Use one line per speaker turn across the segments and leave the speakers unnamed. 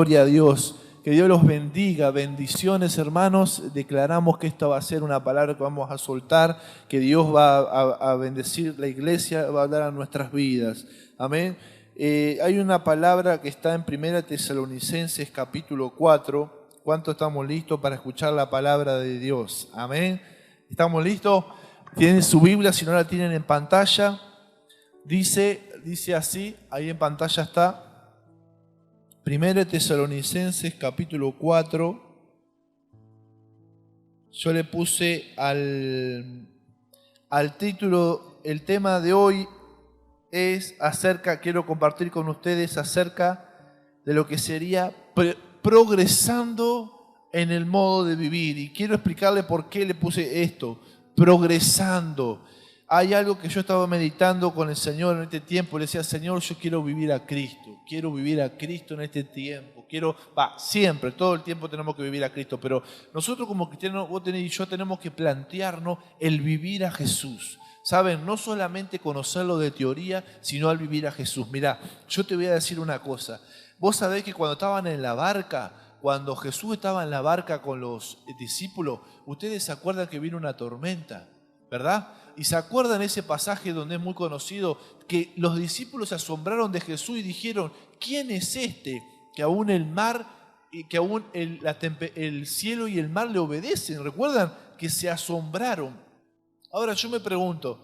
Gloria a Dios. Que Dios los bendiga. Bendiciones, hermanos. Declaramos que esta va a ser una palabra que vamos a soltar, que Dios va a bendecir la iglesia, va a dar a nuestras vidas. Amén. Hay una palabra que está en 1 Tesalonicenses capítulo 4. ¿Cuántos estamos listos para escuchar la palabra de Dios? Amén. ¿Estamos listos? Tienen su Biblia, si no la tienen en pantalla. Dice así, ahí en pantalla está. 1 Tesalonicenses capítulo 4. Yo le puse al título, el tema de hoy es quiero compartir con ustedes acerca de lo que sería progresando en el modo de vivir. Y quiero explicarle por qué le puse esto, progresando. Hay algo que yo estaba meditando con el Señor en este tiempo. Le decía, Señor, yo quiero vivir a Cristo. Quiero vivir a Cristo en este tiempo. Siempre, todo el tiempo tenemos que vivir a Cristo. Pero nosotros como cristianos, vos y yo tenemos que plantearnos el vivir a Jesús. ¿Saben? No solamente conocerlo de teoría, sino al vivir a Jesús. Mirá, yo te voy a decir una cosa. Vos sabés que cuando estaban en la barca, cuando Jesús estaba en la barca con los discípulos, ustedes se acuerdan que vino una tormenta, ¿verdad? Y se acuerdan ese pasaje donde es muy conocido, que los discípulos se asombraron de Jesús y dijeron, ¿quién es este que aún el mar, que aún el cielo y el mar le obedecen? ¿Recuerdan? Que se asombraron. Ahora yo me pregunto,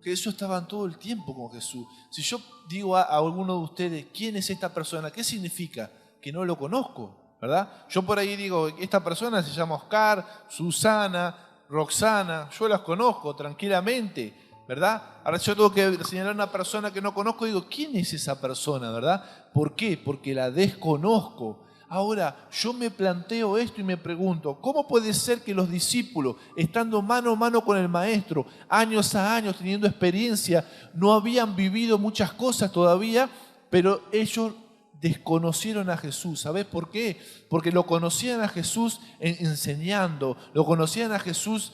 que ellos estaban todo el tiempo con Jesús. Si yo digo a alguno de ustedes, ¿quién es esta persona? ¿Qué significa? Que no lo conozco, ¿verdad? Yo por ahí digo, esta persona se llama Oscar, Susana, Roxana, yo las conozco tranquilamente, ¿verdad? Ahora yo tengo que señalar a una persona que no conozco y digo, ¿quién es esa persona, verdad? ¿Por qué? Porque la desconozco. Ahora, yo me planteo esto y me pregunto, ¿cómo puede ser que los discípulos, estando mano a mano con el Maestro, años a años, teniendo experiencia, no habían vivido muchas cosas todavía, pero ellos desconocieron a Jesús? ¿Sabés por qué? Porque lo conocían a Jesús enseñando, lo conocían a Jesús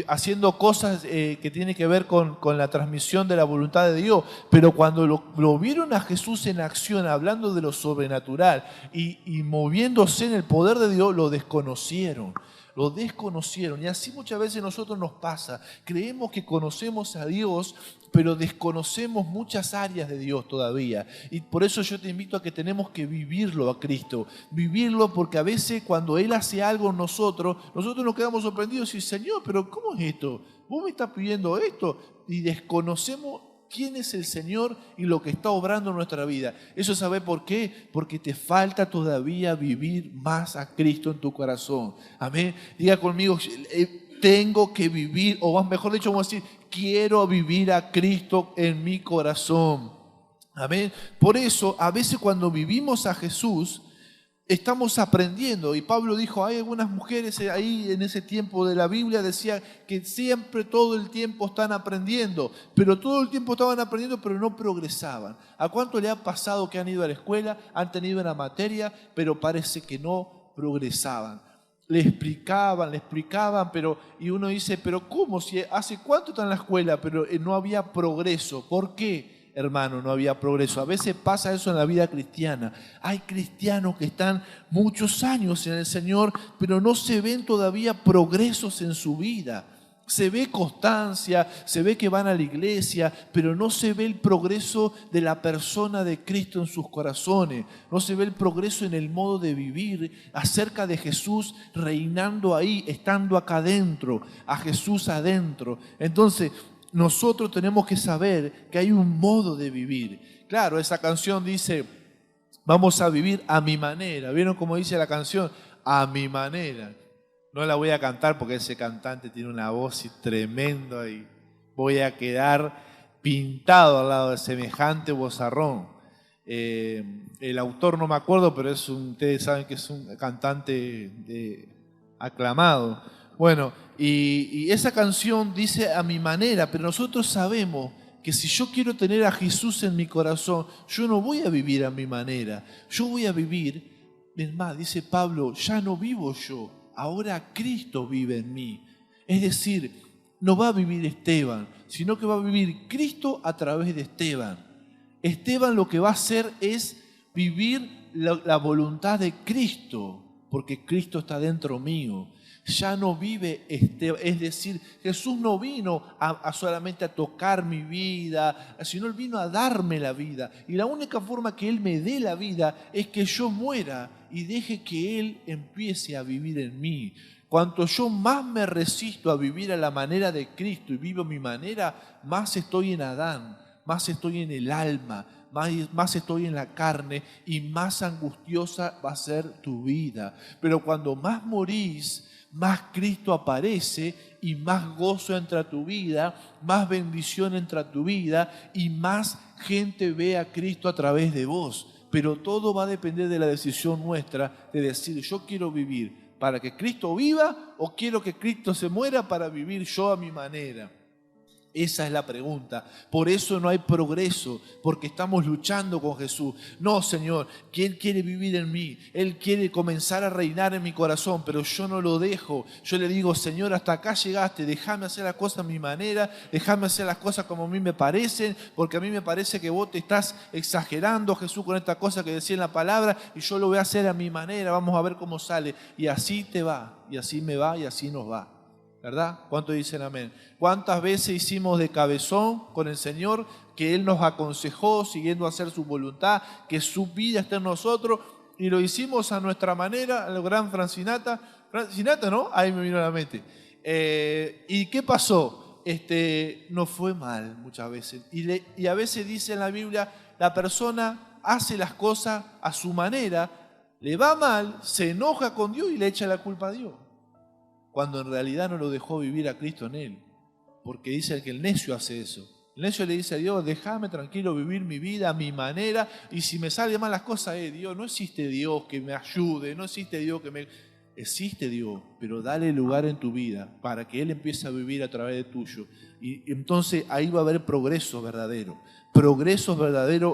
haciendo cosas que tienen que ver con la transmisión de la voluntad de Dios, pero cuando lo vieron a Jesús en acción, hablando de lo sobrenatural y moviéndose en el poder de Dios, lo desconocieron. Lo desconocieron. Y así muchas veces nosotros nos pasa. Creemos que conocemos a Dios, pero desconocemos muchas áreas de Dios todavía. Y por eso yo te invito a que tenemos que vivirlo a Cristo. Vivirlo, porque a veces cuando Él hace algo en nosotros nos quedamos sorprendidos y Señor, pero ¿cómo es esto? ¿Vos me estás pidiendo esto? Y desconocemos quién es el Señor y lo que está obrando en nuestra vida. ¿Eso sabés por qué? Porque te falta todavía vivir más a Cristo en tu corazón. Amén. Diga conmigo, tengo que vivir, o mejor dicho, vamos a decir, quiero vivir a Cristo en mi corazón. Amén. Por eso, a veces cuando vivimos a Jesús, estamos aprendiendo. Y Pablo dijo, hay algunas mujeres ahí en ese tiempo de la Biblia, decía que siempre, todo el tiempo están aprendiendo, pero todo el tiempo estaban aprendiendo, pero no progresaban. ¿A cuánto le ha pasado que han ido a la escuela, han tenido una materia, pero parece que no progresaban? Le explicaban, y uno dice, pero ¿cómo? Si hace cuánto está en la escuela, pero no había progreso. ¿Por qué? Hermano, no había progreso. A veces pasa eso en la vida cristiana. Hay cristianos que están muchos años en el Señor, pero no se ven todavía progresos en su vida. Se ve constancia, se ve que van a la iglesia, pero no se ve el progreso de la persona de Cristo en sus corazones. No se ve el progreso en el modo de vivir acerca de Jesús reinando ahí, estando acá adentro, a Jesús adentro. Entonces, nosotros tenemos que saber que hay un modo de vivir. Claro, esa canción dice, vamos a vivir a mi manera. ¿Vieron cómo dice la canción? A mi manera. No la voy a cantar porque ese cantante tiene una voz tremenda y voy a quedar pintado al lado de semejante vozarrón. El autor no me acuerdo, pero ustedes saben que es un cantante aclamado. Bueno, y esa canción dice a mi manera, pero nosotros sabemos que si yo quiero tener a Jesús en mi corazón, yo no voy a vivir a mi manera. Yo voy a vivir, es más, dice Pablo, ya no vivo yo, ahora Cristo vive en mí. Es decir, no va a vivir Esteban, sino que va a vivir Cristo a través de Esteban. Esteban lo que va a hacer es vivir la voluntad de Cristo, porque Cristo está dentro mío. Ya no vive, es decir, Jesús no vino solamente a tocar mi vida, sino Él vino a darme la vida. Y la única forma que Él me dé la vida es que yo muera y deje que Él empiece a vivir en mí. Cuanto yo más me resisto a vivir a la manera de Cristo y vivo mi manera, más estoy en Adán, más estoy en el alma, más estoy en la carne y más angustiosa va a ser tu vida. Pero cuando más morís, más Cristo aparece y más gozo entra a tu vida, más bendición entra a tu vida y más gente ve a Cristo a través de vos. Pero todo va a depender de la decisión nuestra de decir, yo quiero vivir para que Cristo viva o quiero que Cristo se muera para vivir yo a mi manera. Esa es la pregunta. Por eso no hay progreso, porque estamos luchando con Jesús. No, Señor, que Él quiere vivir en mí. Él quiere comenzar a reinar en mi corazón, pero yo no lo dejo. Yo le digo, Señor, hasta acá llegaste. Déjame hacer las cosas a mi manera. Déjame hacer las cosas como a mí me parecen, porque a mí me parece que vos te estás exagerando, Jesús, con esta cosa que decía en la palabra, y yo lo voy a hacer a mi manera. Vamos a ver cómo sale. Y así te va, y así me va, y así nos va. ¿Verdad? ¿Cuántos dicen amén? ¿Cuántas veces hicimos de cabezón con el Señor que Él nos aconsejó siguiendo a hacer su voluntad, que su vida está en nosotros y lo hicimos a nuestra manera, a la gran Francinata? Francinata, ¿no? Ahí me vino a la mente. ¿Y qué pasó? Nos fue mal muchas veces. Y a veces dice en la Biblia, la persona hace las cosas a su manera, le va mal, se enoja con Dios y le echa la culpa a Dios, cuando en realidad no lo dejó vivir a Cristo en él. Porque dice que el necio hace eso. El necio le dice a Dios, déjame tranquilo vivir mi vida a mi manera, y si me salen mal las cosas, Dios, no existe Dios que me ayude, no existe Dios que me... Existe Dios, pero dale lugar en tu vida para que Él empiece a vivir a través de tuyo. Y entonces ahí va a haber progreso verdadero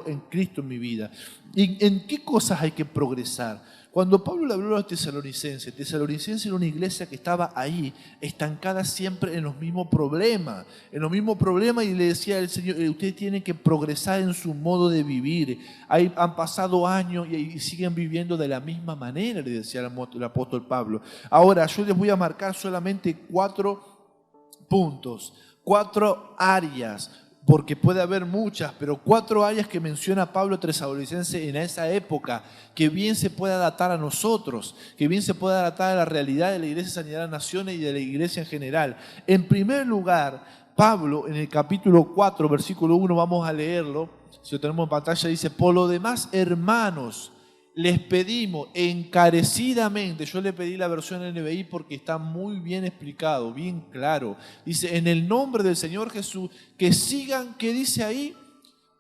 en Cristo en mi vida. ¿Y en qué cosas hay que progresar? Cuando Pablo le habló a los tesalonicenses era una iglesia que estaba ahí, estancada siempre en los mismos problemas, y le decía el Señor, ustedes tienen que progresar en su modo de vivir. Han pasado años y siguen viviendo de la misma manera, le decía el apóstol Pablo. Ahora, yo les voy a marcar solamente 4 puntos, 4 áreas, porque puede haber muchas, pero 4 áreas que menciona Pablo Tesalonicense en esa época, que bien se puede adaptar a nosotros, que bien se puede adaptar a la realidad de la Iglesia Sanidad de las Naciones y de la Iglesia en general. En primer lugar, Pablo en el capítulo 4, versículo 1, vamos a leerlo, si lo tenemos en pantalla, dice, por lo demás, hermanos, les pedimos encarecidamente, yo le pedí la versión NBI porque está muy bien explicado, bien claro. Dice, en el nombre del Señor Jesús, que sigan, ¿qué dice ahí?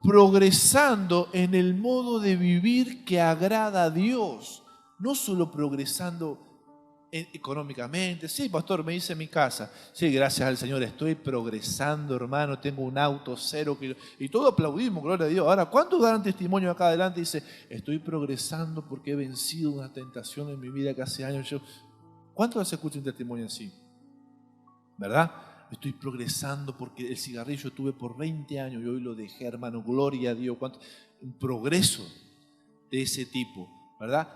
Progresando en el modo de vivir que agrada a Dios. No solo progresando económicamente. Sí, pastor, me hice mi casa. Sí, gracias al Señor, estoy progresando, hermano, tengo un auto 0 kilómetros. Y todos aplaudimos, gloria a Dios. Ahora, ¿cuántos dan testimonio acá adelante? Dice, estoy progresando porque he vencido una tentación en mi vida que hace años. ¿Cuántos se escuchan un testimonio así? ¿Verdad? Estoy progresando porque el cigarrillo tuve por 20 años y hoy lo dejé, hermano, gloria a Dios. Un progreso de ese tipo, ¿verdad?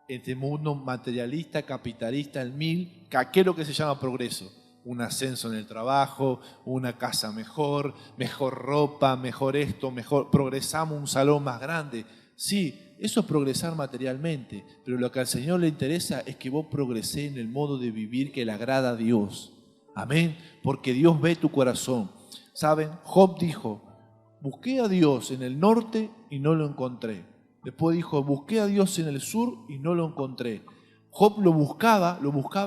Este mundo materialista, capitalista, el 1000, ¿qué es lo que se llama progreso? Un ascenso en el trabajo, una casa mejor, mejor ropa, mejor esto, mejor, progresamos un salón más grande. Sí, eso es progresar materialmente, pero lo que al Señor le interesa es que vos progresés en el modo de vivir que le agrada a Dios. Amén, porque Dios ve tu corazón. ¿Saben? Job dijo, busqué a Dios en el norte y no lo encontré. Después dijo, busqué a Dios en el sur y no lo encontré. Job lo buscaba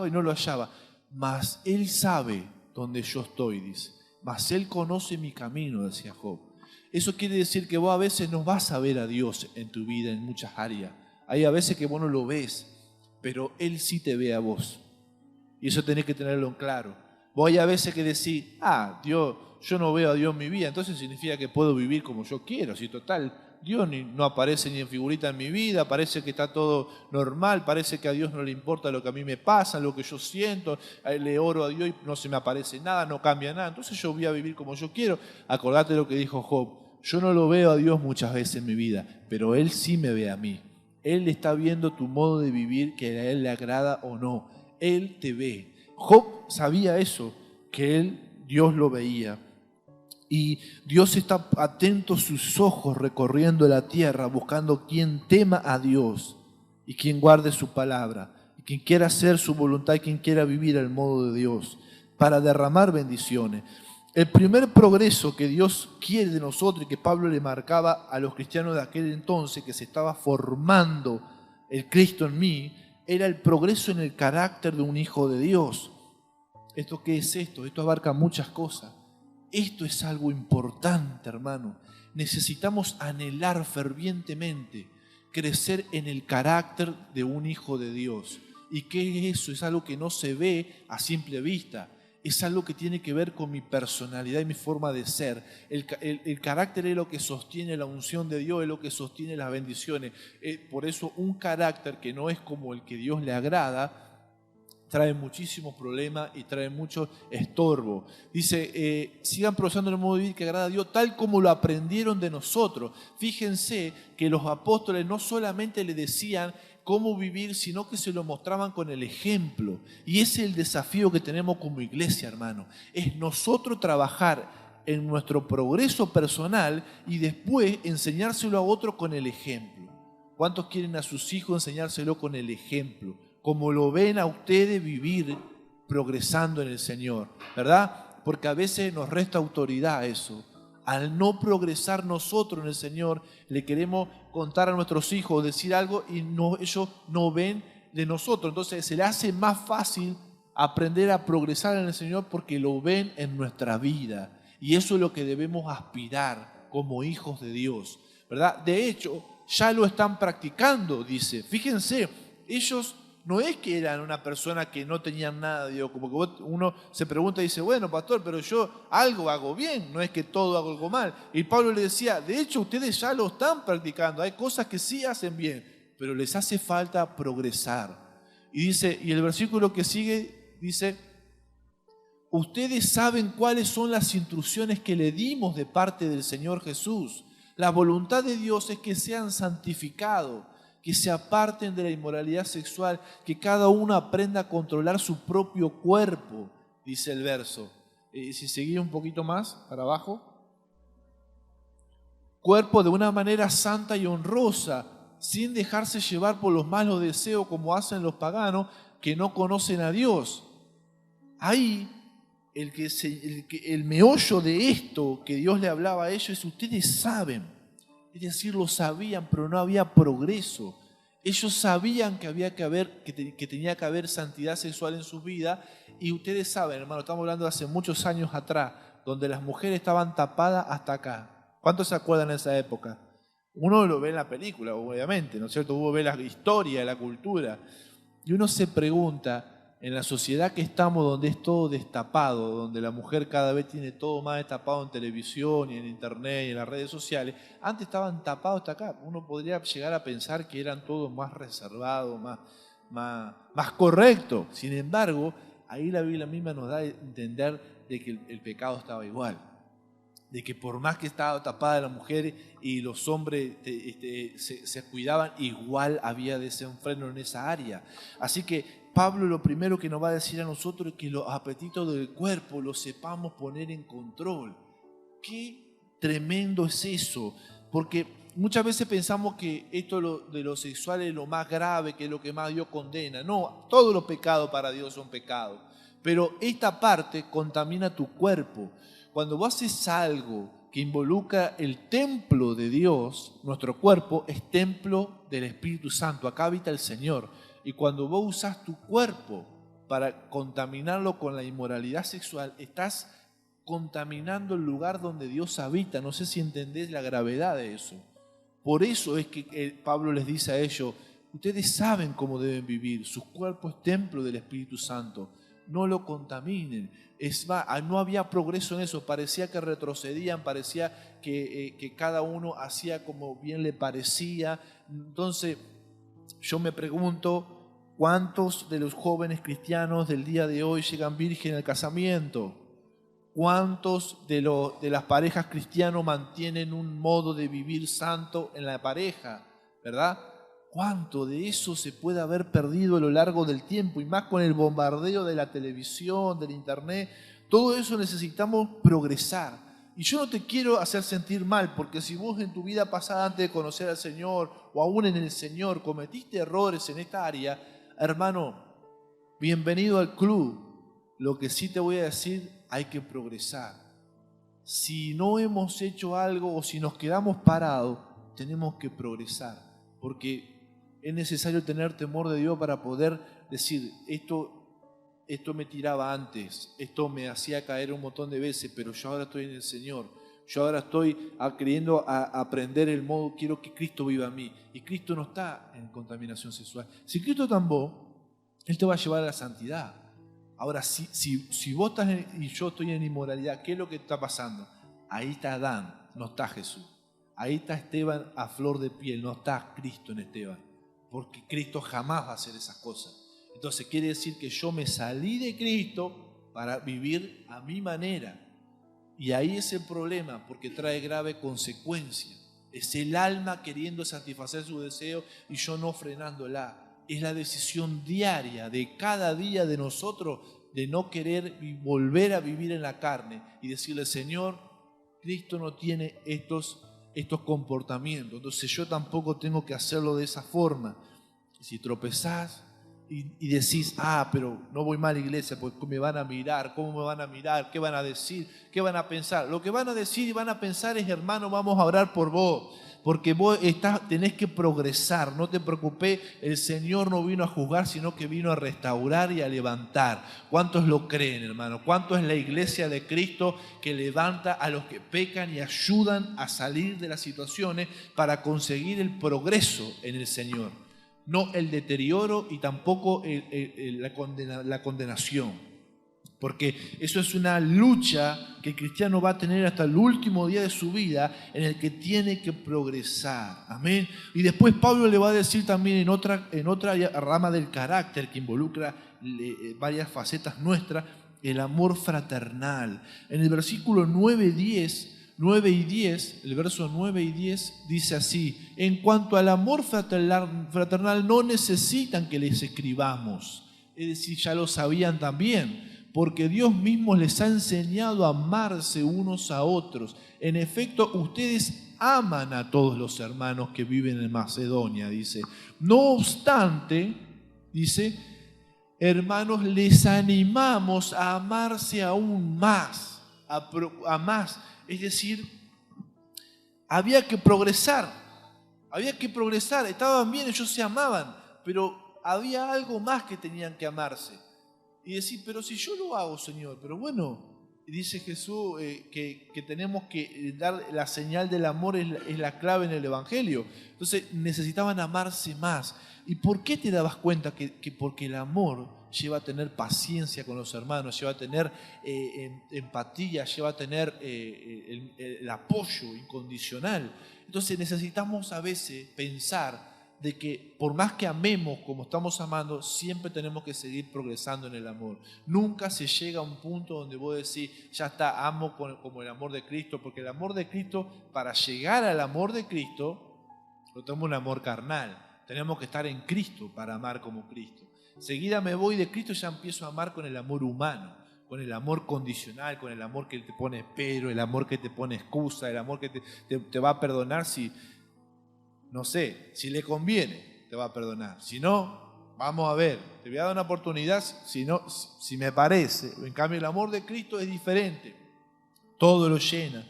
y no lo hallaba. Mas Él sabe dónde yo estoy, dice. Mas Él conoce mi camino, decía Job. Eso quiere decir que vos a veces no vas a ver a Dios en tu vida en muchas áreas. Hay a veces que vos no lo ves, pero Él sí te ve a vos. Y eso tenés que tenerlo en claro. Vos hay a veces que decís, Dios, yo no veo a Dios en mi vida, entonces significa que puedo vivir como yo quiero. Si total, Dios no aparece ni en figurita en mi vida, parece que está todo normal, parece que a Dios no le importa lo que a mí me pasa, lo que yo siento, le oro a Dios y no se me aparece nada, no cambia nada, entonces yo voy a vivir como yo quiero. Acordate lo que dijo Job, Yo no lo veo a Dios muchas veces en mi vida, pero Él sí me ve a mí. Él está viendo tu modo de vivir, que a Él le agrada o no. Él te ve. Job sabía eso, que Dios lo veía. Y Dios está atento, sus ojos recorriendo la tierra, buscando quien tema a Dios y quien guarde su palabra, y quien quiera hacer su voluntad y quien quiera vivir al modo de Dios, para derramar bendiciones. El primer progreso que Dios quiere de nosotros y que Pablo le marcaba a los cristianos de aquel entonces, que se estaba formando el Cristo en mí, era el progreso en el carácter de un hijo de Dios. ¿Esto qué es esto? Esto abarca muchas cosas. Esto es algo importante, hermano. Necesitamos anhelar fervientemente crecer en el carácter de un hijo de Dios. ¿Y qué es eso? Es algo que no se ve a simple vista. Es algo que tiene que ver con mi personalidad y mi forma de ser. El carácter es lo que sostiene la unción de Dios, es lo que sostiene las bendiciones. Por eso un carácter que no es como el que Dios le agrada, trae muchísimos problemas y trae mucho estorbo. Dice, sigan progresando en el modo de vivir que agrada a Dios, tal como lo aprendieron de nosotros. Fíjense que los apóstoles no solamente le decían cómo vivir, sino que se lo mostraban con el ejemplo. Y ese es el desafío que tenemos como iglesia, hermano. Es nosotros trabajar en nuestro progreso personal y después enseñárselo a otros con el ejemplo. ¿Cuántos quieren a sus hijos enseñárselo con el ejemplo? Como lo ven a ustedes vivir progresando en el Señor, ¿verdad? Porque a veces nos resta autoridad eso. Al no progresar nosotros en el Señor, le queremos contar a nuestros hijos, decir algo y ellos no ven de nosotros. Entonces se le hace más fácil aprender a progresar en el Señor porque lo ven en nuestra vida. Y eso es lo que debemos aspirar como hijos de Dios, ¿verdad? De hecho, ya lo están practicando, dice. Fíjense, ellos no es que eran una persona que no tenían nada de Dios, como que uno se pregunta y dice, bueno, pastor, pero yo algo hago bien, no es que todo hago algo mal. Y Pablo le decía, de hecho ustedes ya lo están practicando, hay cosas que sí hacen bien, pero les hace falta progresar. Y dice, y el versículo que sigue dice, ustedes saben cuáles son las instrucciones que le dimos de parte del Señor Jesús. La voluntad de Dios es que sean santificados, que se aparten de la inmoralidad sexual, que cada uno aprenda a controlar su propio cuerpo, dice el verso. Si seguís un poquito más para abajo. Cuerpo de una manera santa y honrosa, sin dejarse llevar por los malos deseos como hacen los paganos que no conocen a Dios. Ahí el meollo de esto que Dios le hablaba a ellos es: ustedes saben. Es decir, lo sabían, pero no había progreso. Ellos sabían que tenía que haber santidad sexual en su vida. Y ustedes saben, hermano, estamos hablando de hace muchos años atrás, donde las mujeres estaban tapadas hasta acá. ¿Cuántos se acuerdan de esa época? Uno lo ve en la película, obviamente, ¿no es cierto? Uno ve la historia, la cultura. Y uno se pregunta, en la sociedad que estamos, donde es todo destapado, donde la mujer cada vez tiene todo más destapado en televisión y en internet y en las redes sociales, antes estaban tapados hasta acá. Uno podría llegar a pensar que eran todos más reservados, más correctos. Sin embargo, ahí la Biblia misma nos da a entender de que el pecado estaba igual. De que por más que estaba tapada la mujer y los hombres se cuidaban, igual había desenfreno en esa área. Así que Pablo lo primero que nos va a decir a nosotros es que los apetitos del cuerpo los sepamos poner en control. Qué tremendo es eso, porque muchas veces pensamos que esto de lo sexual es lo más grave, que es lo que más Dios condena. No, todos los pecados para Dios son pecados, pero esta parte contamina tu cuerpo. Cuando vos haces algo que involucra el templo de Dios, nuestro cuerpo es templo del Espíritu Santo, acá habita el Señor. Y cuando vos usás tu cuerpo para contaminarlo con la inmoralidad sexual, estás contaminando el lugar donde Dios habita. No sé si entendés la gravedad de eso. Por eso es que Pablo les dice a ellos, ustedes saben cómo deben vivir, su cuerpo es templo del Espíritu Santo, no lo contaminen. No había progreso en eso, parecía que retrocedían, parecía que cada uno hacía como bien le parecía. Entonces, yo me pregunto, ¿cuántos de los jóvenes cristianos del día de hoy llegan virgen al casamiento? ¿Cuántos de las parejas cristianas mantienen un modo de vivir santo en la pareja? ¿Verdad? ¿Cuánto de eso se puede haber perdido a lo largo del tiempo? Y más con el bombardeo de la televisión, del internet. Todo eso necesitamos progresar. Y yo no te quiero hacer sentir mal, porque si vos en tu vida pasada antes de conocer al Señor, o aún en el Señor, cometiste errores en esta área, hermano, bienvenido al club. Lo que sí te voy a decir, hay que progresar. Si no hemos hecho algo o si nos quedamos parados, tenemos que progresar, porque es necesario tener temor de Dios para poder decir, esto me tiraba antes, esto me hacía caer un montón de veces, pero yo ahora estoy en el Señor. Yo ahora estoy queriendo aprender el modo, quiero que Cristo viva en mí. Y Cristo no está en contaminación sexual. Si Cristo tambó, Él te va a llevar a la santidad. Ahora, si vos estás y yo estoy en inmoralidad, ¿qué es lo que está pasando? Ahí está Adán, no está Jesús. Ahí está Esteban a flor de piel, no está Cristo en Esteban. Porque Cristo jamás va a hacer esas cosas. Entonces quiere decir que yo me salí de Cristo para vivir a mi manera. Y ahí es el problema, porque trae grave consecuencia. Es el alma queriendo satisfacer su deseo y yo no frenándola. Es la decisión diaria de cada día de nosotros de no querer volver a vivir en la carne y decirle, Señor, Cristo no tiene estos comportamientos, entonces yo tampoco tengo que hacerlo de esa forma. Si tropezás y decís, pero no voy mal a la iglesia porque me van a mirar, ¿cómo me van a mirar? ¿Qué van a decir? ¿Qué van a pensar? Lo que van a decir y van a pensar es, hermano, vamos a orar por vos. Porque vos tenés que progresar, no te preocupes, el Señor no vino a juzgar, sino que vino a restaurar y a levantar. ¿Cuántos lo creen, hermano? ¿Cuánto es la iglesia de Cristo que levanta a los que pecan y ayudan a salir de las situaciones para conseguir el progreso en el Señor? No el deterioro y tampoco la condenación. Porque eso es una lucha que el cristiano va a tener hasta el último día de su vida, en el que tiene que progresar. Amén. Y después Pablo le va a decir también en otra rama del carácter que involucra varias facetas nuestras, el amor fraternal. En el versículo 9 y 10, el verso 9 y 10 dice así: en cuanto al amor fraternal no necesitan que les escribamos. Es decir, ya lo sabían también, porque Dios mismo les ha enseñado a amarse unos a otros. En efecto, ustedes aman a todos los hermanos que viven en Macedonia, dice. No obstante, dice, hermanos, les animamos a amarse aún más, a más. Es decir, había que progresar, estaban bien, ellos se amaban, pero había algo más que tenían que amarse. Y decir, pero si yo lo hago, Señor, pero bueno, dice Jesús que tenemos que dar la señal del amor, es la clave en el Evangelio. Entonces necesitaban amarse más. ¿Y por qué te dabas cuenta? Que porque el amor lleva a tener paciencia con los hermanos, lleva a tener empatía, lleva a tener el apoyo incondicional. Entonces necesitamos a veces pensar de que por más que amemos como estamos amando, siempre tenemos que seguir progresando en el amor. Nunca se llega a un punto donde vos decís, ya está, amo como el amor de Cristo, porque el amor de Cristo, para llegar al amor de Cristo, no tenemos un amor carnal, tenemos que estar en Cristo para amar como Cristo. Enseguida me voy de Cristo y ya empiezo a amar con el amor humano, con el amor condicional, con el amor que te pone pero, el amor que te pone excusa, el amor que te va a perdonar si... No sé, si le conviene, te va a perdonar. Si no, vamos a ver, te voy a dar una oportunidad si me parece. En cambio, el amor de Cristo es diferente. Todo lo llena.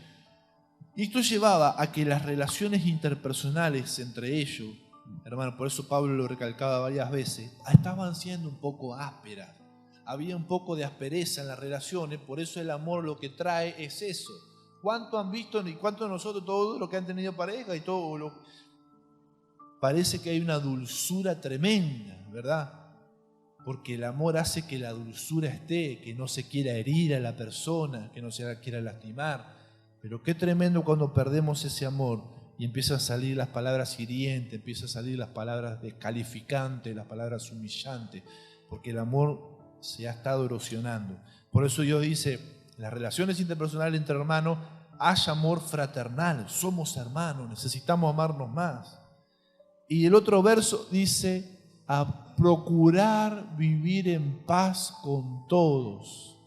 Y esto llevaba a que las relaciones interpersonales entre ellos, hermano, por eso Pablo lo recalcaba varias veces, estaban siendo un poco ásperas. Había un poco de aspereza en las relaciones, por eso el amor lo que trae es eso. ¿Cuánto han visto y cuánto nosotros, todos los que han tenido pareja y todo lo... Parece que hay una dulzura tremenda, ¿verdad? Porque el amor hace que la dulzura esté, que no se quiera herir a la persona, que no se la quiera lastimar. Pero qué tremendo cuando perdemos ese amor y empiezan a salir las palabras hirientes, empiezan a salir las palabras descalificantes, las palabras humillantes, porque el amor se ha estado erosionando. Por eso Dios dice, en las relaciones interpersonales entre hermanos, haya amor fraternal. Somos hermanos, necesitamos amarnos más. Y el otro verso dice, a procurar vivir en paz con todos.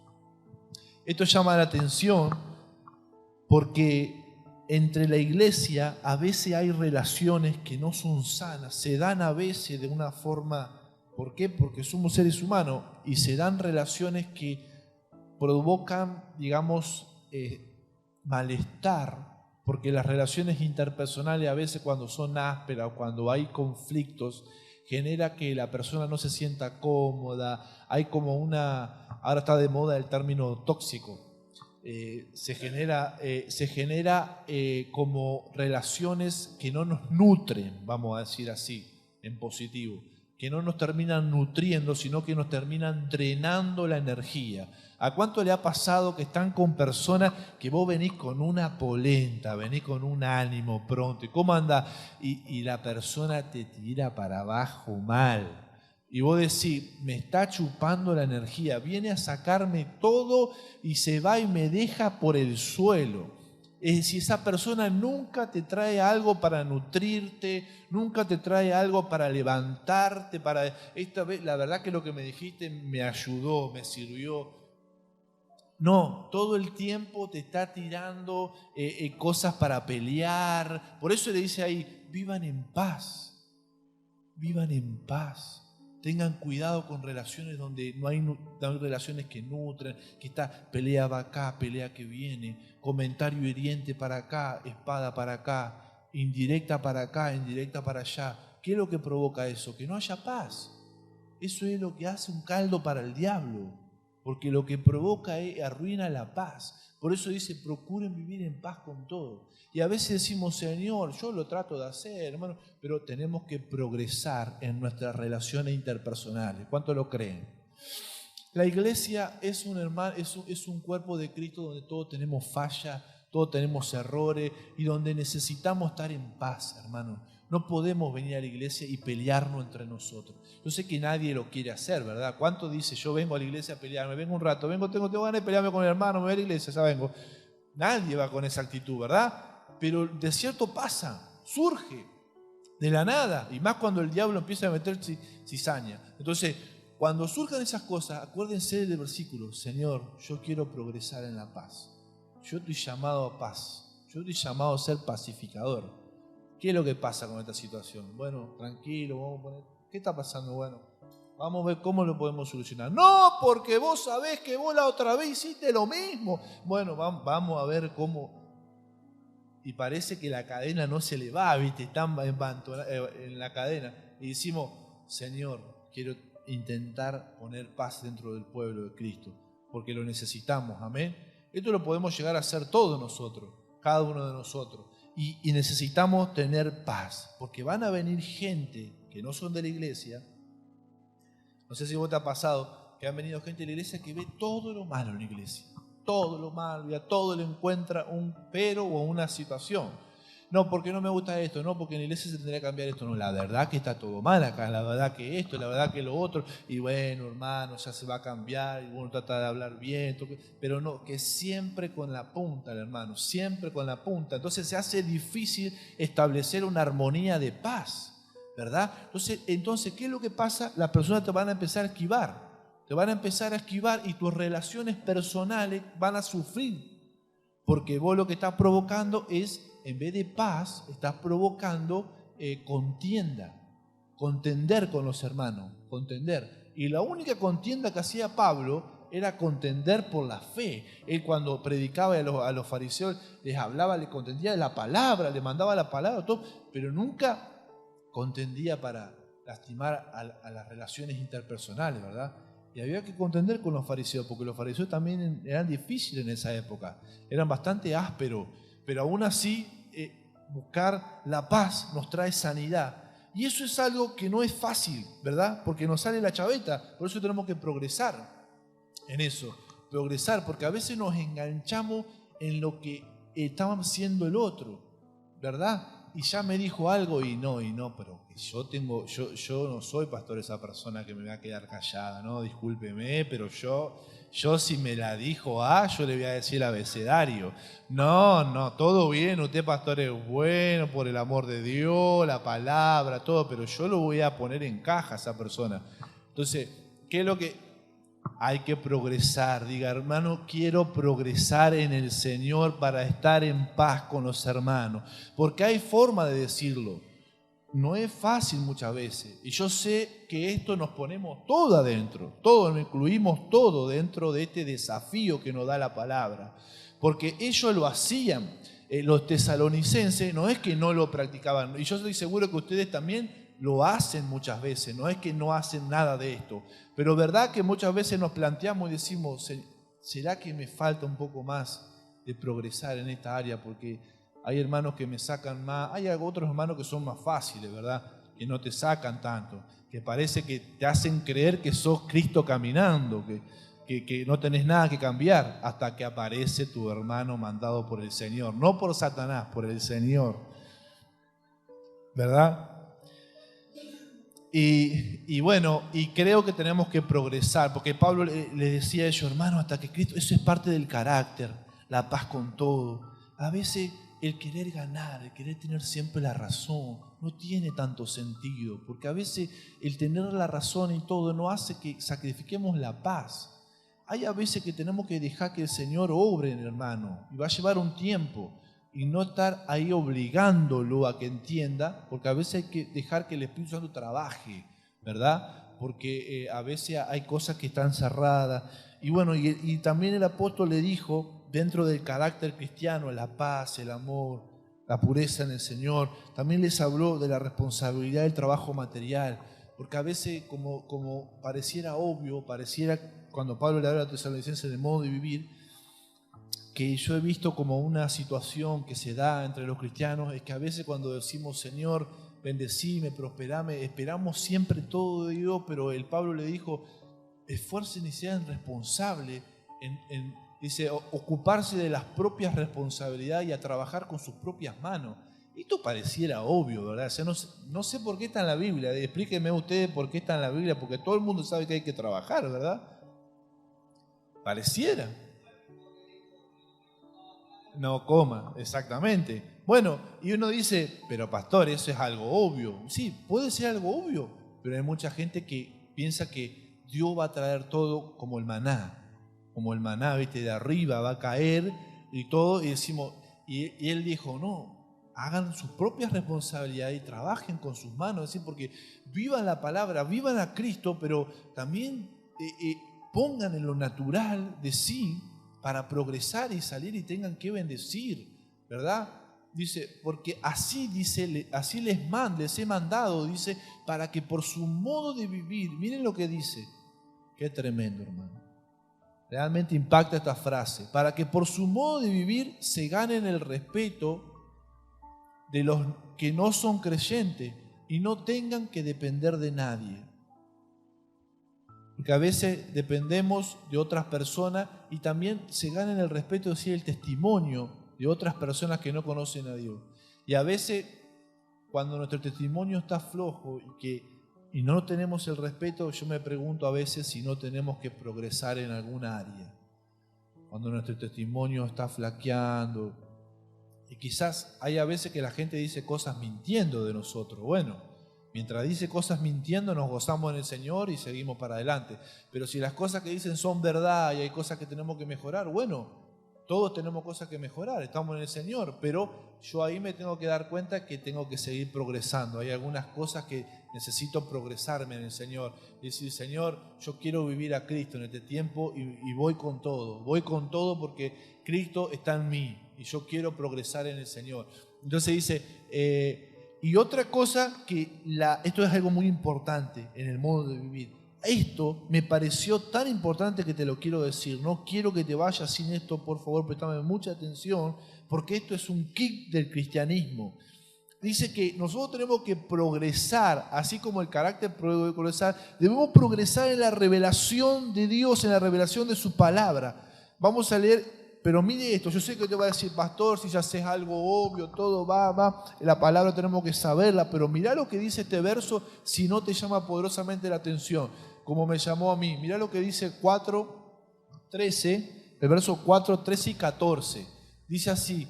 Esto llama la atención porque entre la iglesia a veces hay relaciones que no son sanas, se dan a veces de una forma, ¿por qué? Porque somos seres humanos y se dan relaciones que provocan, digamos, malestar, porque las relaciones interpersonales a veces cuando son ásperas o cuando hay conflictos, genera que la persona no se sienta cómoda, hay como ahora está de moda el término tóxico, se genera como relaciones que no nos nutren, vamos a decir así, en positivo, que no nos terminan nutriendo, sino que nos terminan drenando la energía. ¿A cuánto le ha pasado que están con personas que vos venís con una polenta, venís con un ánimo pronto, y cómo anda? Y la persona te tira para abajo mal. Y vos decís, me está chupando la energía, viene a sacarme todo y se va y me deja por el suelo. Es decir, esa persona nunca te trae algo para nutrirte, nunca te trae algo para levantarte, esta vez la verdad que lo que me dijiste me ayudó, me sirvió. No, todo el tiempo te está tirando cosas para pelear. Por eso le dice ahí, vivan en paz, vivan en paz. Tengan cuidado con relaciones donde no hay relaciones que nutren, que está pelea va acá, pelea que viene, comentario hiriente para acá, espada para acá, indirecta para acá, indirecta para allá. ¿Qué es lo que provoca eso? Que no haya paz. Eso es lo que hace un caldo para el diablo, porque lo que provoca es arruina la paz. Por eso dice, procuren vivir en paz con todos. Y a veces decimos, Señor, yo lo trato de hacer, hermano, pero tenemos que progresar en nuestras relaciones interpersonales. ¿Cuánto lo creen? La iglesia es un cuerpo de Cristo donde todos tenemos fallas, todos tenemos errores y donde necesitamos estar en paz, hermano. No podemos venir a la iglesia y pelearnos entre nosotros. Yo sé que nadie lo quiere hacer, ¿verdad? ¿Cuánto dice, yo vengo a la iglesia a pelearme, vengo un rato, tengo ganas de pelearme con el hermano, me voy a la iglesia, ya vengo? Nadie va con esa actitud, ¿verdad? Pero de cierto pasa, surge de la nada, y más cuando el diablo empieza a meter cizaña. Entonces, cuando surjan esas cosas, acuérdense del versículo, Señor, yo quiero progresar en la paz. Yo estoy llamado a paz, yo estoy llamado a ser pacificador. ¿Qué es lo que pasa con esta situación? Bueno, tranquilo, vamos a poner, ¿qué está pasando? Bueno, vamos a ver cómo lo podemos solucionar. No, porque vos sabés que vos la otra vez hiciste lo mismo. Bueno, vamos a ver cómo. Y parece que la cadena no se le va, ¿viste? Están en la cadena. Y decimos, Señor, quiero intentar poner paz dentro del pueblo de Cristo, porque lo necesitamos, amén. Esto lo podemos llegar a hacer todos nosotros, cada uno de nosotros. Y necesitamos tener paz, porque van a venir gente que no son de la iglesia. No sé si vos te ha pasado que han venido gente de la iglesia que ve todo lo malo en la iglesia. Todo lo malo, y a todo le encuentra un pero o una situación. No, porque no me gusta esto, no, porque en la iglesia se tendría que cambiar esto. No, la verdad que está todo mal acá, la verdad que esto, la verdad que lo otro. Y bueno, hermano, ya se va a cambiar, y uno trata de hablar bien, pero no, que siempre con la punta, hermano, siempre con la punta. Entonces se hace difícil establecer una armonía de paz, ¿verdad? Entonces, ¿qué es lo que pasa? Las personas te van a empezar a esquivar. Te van a empezar a esquivar y tus relaciones personales van a sufrir. Porque vos lo que estás provocando es, en vez de paz, estás provocando contienda. Contender con los hermanos, contender. Y la única contienda que hacía Pablo era contender por la fe. Él cuando predicaba a los fariseos, les hablaba, les contendía de la palabra, les mandaba la palabra, todo, pero nunca contendía para lastimar a las relaciones interpersonales, ¿verdad? Y había que contender con los fariseos, porque los fariseos también eran difíciles en esa época, eran bastante ásperos, pero aún así buscar la paz nos trae sanidad. Y eso es algo que no es fácil, ¿verdad? Porque nos sale la chaveta, por eso tenemos que progresar en eso, progresar, porque a veces nos enganchamos en lo que estaba haciendo el otro, ¿verdad? y ya me dijo algo y no, pero yo no soy pastor esa persona que me va a quedar callada, no, discúlpeme, pero yo si me la dijo yo le voy a decir el abecedario. No, todo bien, usted pastor es bueno, por el amor de Dios, la palabra, todo, pero yo lo voy a poner en caja a esa persona. Entonces, ¿qué es lo que hay que progresar? Diga, hermano, quiero progresar en el Señor para estar en paz con los hermanos. Porque hay forma de decirlo. No es fácil muchas veces. Y yo sé que esto nos ponemos todo adentro. Todo, nos incluimos todo dentro de este desafío que nos da la palabra. Porque ellos lo hacían. Los tesalonicenses no es que no lo practicaban. Y yo estoy seguro que ustedes también lo hacen muchas veces, no es que no hacen nada de esto, pero verdad que muchas veces nos planteamos y decimos, ¿será que me falta un poco más de progresar en esta área? Porque hay hermanos que me sacan más, hay otros hermanos que son más fáciles, ¿verdad? Que no te sacan tanto, que parece que te hacen creer que sos Cristo caminando, que no tenés nada que cambiar, hasta que aparece tu hermano mandado por el Señor, no por Satanás, por el Señor, ¿verdad? Y bueno, y creo que tenemos que progresar, porque Pablo le decía a ellos, hermanos, hasta que Cristo, eso es parte del carácter, la paz con todo. A veces el querer ganar, el querer tener siempre la razón, no tiene tanto sentido, porque a veces el tener la razón y todo no hace que sacrifiquemos la paz. Hay a veces que tenemos que dejar que el Señor obre en el hermano, y va a llevar un tiempo. Y no estar ahí obligándolo a que entienda, porque a veces hay que dejar que el Espíritu Santo trabaje, ¿verdad? Porque a veces hay cosas que están cerradas. Y bueno, y también el apóstol le dijo, dentro del carácter cristiano, la paz, el amor, la pureza en el Señor, también les habló de la responsabilidad del trabajo material, porque a veces como pareciera obvio, pareciera cuando Pablo le habla a los tesalonicenses del modo de vivir, que yo he visto como una situación que se da entre los cristianos, es que a veces cuando decimos, Señor, bendecime, prosperame, esperamos siempre todo de Dios, pero el Pablo le dijo, esfuercen y sean responsables dice, ocuparse de las propias responsabilidades y a trabajar con sus propias manos. Esto pareciera obvio, ¿verdad? O sea, no sé por qué está en la Biblia, explíquenme ustedes por qué está en la Biblia, porque todo el mundo sabe que hay que trabajar, ¿verdad? Pareciera. No coma, exactamente. Bueno, y uno dice, pero pastor, eso es algo obvio. Sí, puede ser algo obvio, pero hay mucha gente que piensa que Dios va a traer todo como el maná, ¿viste? De arriba va a caer y todo, y decimos, y él dijo, no, hagan sus propias responsabilidades y trabajen con sus manos, es decir, porque vivan la palabra, vivan a Cristo, pero también pongan en lo natural de sí, para progresar y salir y tengan que bendecir, ¿verdad? Dice, porque así les he mandado, dice, para que por su modo de vivir, miren lo que dice, qué tremendo, hermano. Realmente impacta esta frase, para que por su modo de vivir se ganen el respeto de los que no son creyentes y no tengan que depender de nadie. Porque a veces dependemos de otras personas y también se gana el respeto, es decir, el testimonio de otras personas que no conocen a Dios. Y a veces, cuando nuestro testimonio está flojo y no tenemos el respeto, yo me pregunto a veces si no tenemos que progresar en alguna área. Cuando nuestro testimonio está flaqueando. Y quizás hay a veces que la gente dice cosas mintiendo de nosotros. Bueno, mientras dice cosas mintiendo, nos gozamos en el Señor y seguimos para adelante. Pero si las cosas que dicen son verdad y hay cosas que tenemos que mejorar, bueno, todos tenemos cosas que mejorar, estamos en el Señor, pero yo ahí me tengo que dar cuenta que tengo que seguir progresando. Hay algunas cosas que necesito progresarme en el Señor. Y decir, Señor, yo quiero vivir a Cristo en este tiempo y voy con todo porque Cristo está en mí y yo quiero progresar en el Señor. Entonces dice, y otra cosa esto es algo muy importante en el modo de vivir. Esto me pareció tan importante que te lo quiero decir. No quiero que te vayas sin esto, por favor, prestame mucha atención, porque esto es un kick del cristianismo. Dice que nosotros tenemos que progresar, así como el carácter puede progresar, debemos progresar en la revelación de Dios, en la revelación de su palabra. Vamos a leer pero mire esto, yo sé que te va a decir, pastor, si ya haces algo obvio, todo va, la palabra tenemos que saberla, pero mirá lo que dice este verso si no te llama poderosamente la atención, como me llamó a mí. Mirá lo que dice 4:13, el verso 4, 13 y 14. Dice así,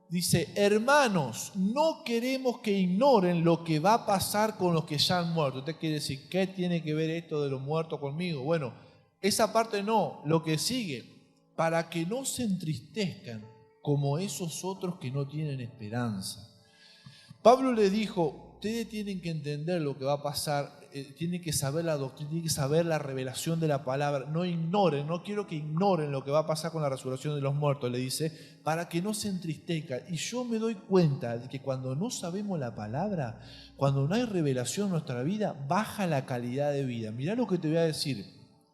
dice, hermanos, no queremos que ignoren lo que va a pasar con los que ya han muerto. Usted quiere decir, ¿qué tiene que ver esto de los muertos conmigo? Bueno, esa parte no, lo que sigue, para que no se entristezcan como esos otros que no tienen esperanza. Pablo les dijo, ustedes tienen que entender lo que va a pasar, tienen que saber la doctrina, tienen que saber la revelación de la palabra, no ignoren, no quiero que ignoren lo que va a pasar con la resurrección de los muertos, le dice, para que no se entristezcan. Y yo me doy cuenta de que cuando no sabemos la palabra, cuando no hay revelación en nuestra vida, baja la calidad de vida. Mirá lo que te voy a decir,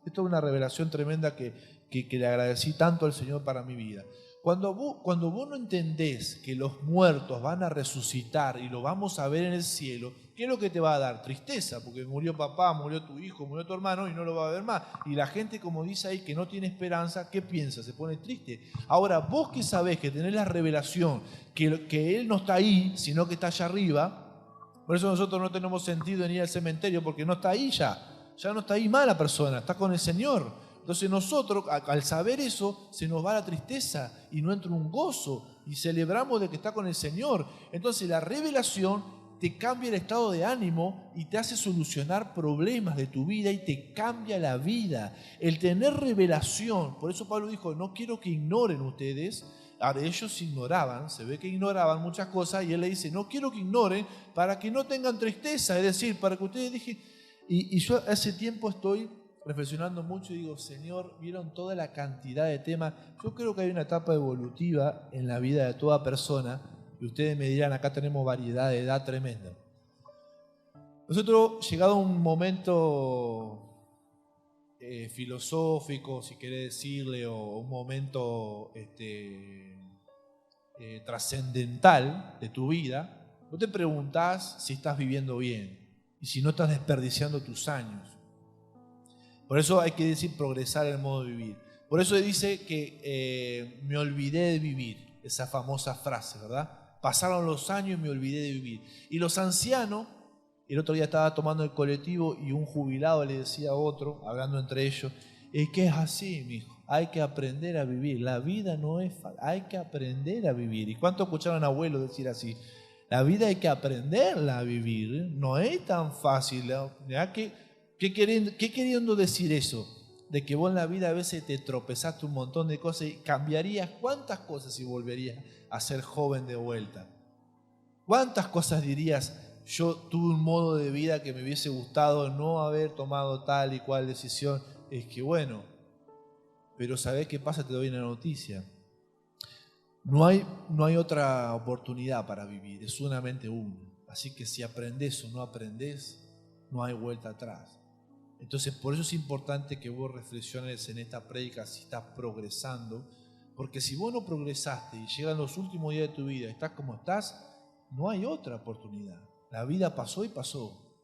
esto es una revelación tremenda que le agradecí tanto al Señor para mi vida. Cuando vos no entendés que los muertos van a resucitar y lo vamos a ver en el cielo, ¿qué es lo que te va a dar? Tristeza, porque murió papá, murió tu hijo, murió tu hermano y no lo va a ver más. Y la gente, como dice ahí, que no tiene esperanza, ¿qué piensa? Se pone triste. Ahora, vos que sabés que tenés la revelación, que Él no está ahí, sino que está allá arriba, por eso nosotros no tenemos sentido en ir al cementerio, porque no está ahí ya no está ahí más la persona, está con el Señor. Entonces nosotros, al saber eso, se nos va la tristeza y no entra un gozo y celebramos de que está con el Señor. Entonces la revelación te cambia el estado de ánimo y te hace solucionar problemas de tu vida y te cambia la vida. El tener revelación, por eso Pablo dijo, no quiero que ignoren ustedes. Ahora, ellos ignoraban, se ve que ignoraban muchas cosas y él le dice, no quiero que ignoren para que no tengan tristeza, es decir, para que ustedes dejen. Y yo hace tiempo estoy reflexionando mucho y digo, Señor, vieron toda la cantidad de temas. Yo creo que hay una etapa evolutiva en la vida de toda persona y ustedes me dirán, acá tenemos variedad de edad tremenda. Nosotros, llegado a un momento filosófico, si querés decirle, o un momento trascendental de tu vida, vos te preguntás si estás viviendo bien y si no estás desperdiciando tus años. Por eso hay que decir progresar el modo de vivir. Por eso dice que me olvidé de vivir, esa famosa frase, ¿verdad? Pasaron los años y me olvidé de vivir. Y los ancianos, el otro día estaba tomando el colectivo y un jubilado le decía a otro, hablando entre ellos, es que es así, mijo, hay que aprender a vivir. La vida no es fácil, hay que aprender a vivir. ¿Y cuánto escucharon a abuelos decir así? La vida hay que aprenderla a vivir, no es tan fácil. ¿Qué queriendo decir eso? De que vos en la vida a veces te tropezaste un montón de cosas y cambiarías cuántas cosas si volverías a ser joven de vuelta. ¿Cuántas cosas dirías, yo tuve un modo de vida que me hubiese gustado no haber tomado tal y cual decisión? Es que bueno, pero ¿sabés qué pasa? Te doy una noticia. No hay otra oportunidad para vivir, es solamente una. Así que si aprendés o no aprendés, no hay vuelta atrás. Entonces, por eso es importante que vos reflexiones en esta prédica si estás progresando, porque si vos no progresaste y llegan los últimos días de tu vida, estás como estás, no hay otra oportunidad. La vida pasó y pasó.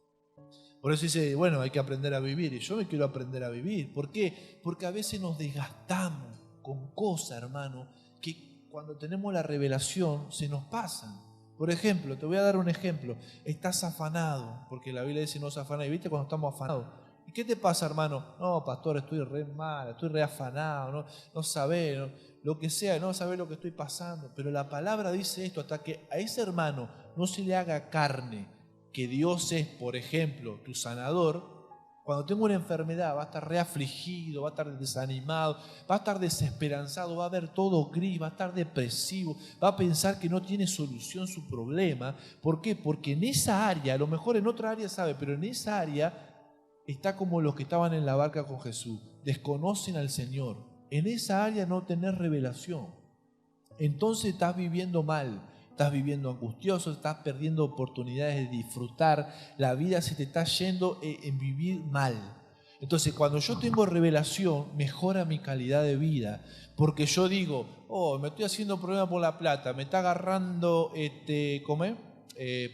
Por eso dice, bueno, hay que aprender a vivir, y yo me quiero aprender a vivir. ¿Por qué? Porque a veces nos desgastamos con cosas, hermano, que cuando tenemos la revelación se nos pasan. Por ejemplo, te voy a dar un ejemplo. Estás afanado, porque la Biblia dice no se afana. ¿Y viste cuando estamos afanados? ¿Y qué te pasa, hermano? No, pastor, estoy re mal, estoy re afanado, no sabés, lo que sea, no sabés lo que estoy pasando. Pero la palabra dice esto, hasta que a ese hermano no se le haga carne, que Dios es, por ejemplo, tu sanador. Cuando tengo una enfermedad va a estar reafligido, va a estar desanimado, va a estar desesperanzado, va a ver todo gris, va a estar depresivo, va a pensar que no tiene solución su problema. ¿Por qué? Porque en esa área, a lo mejor en otra área sabe, pero en esa área está como los que estaban en la barca con Jesús, desconocen al Señor. En esa área no tenés revelación. Entonces estás viviendo mal, estás viviendo angustioso, estás perdiendo oportunidades de disfrutar, la vida se te está yendo en vivir mal. Entonces cuando yo tengo revelación, mejora mi calidad de vida, porque yo digo, me estoy haciendo problema por la plata, me está agarrando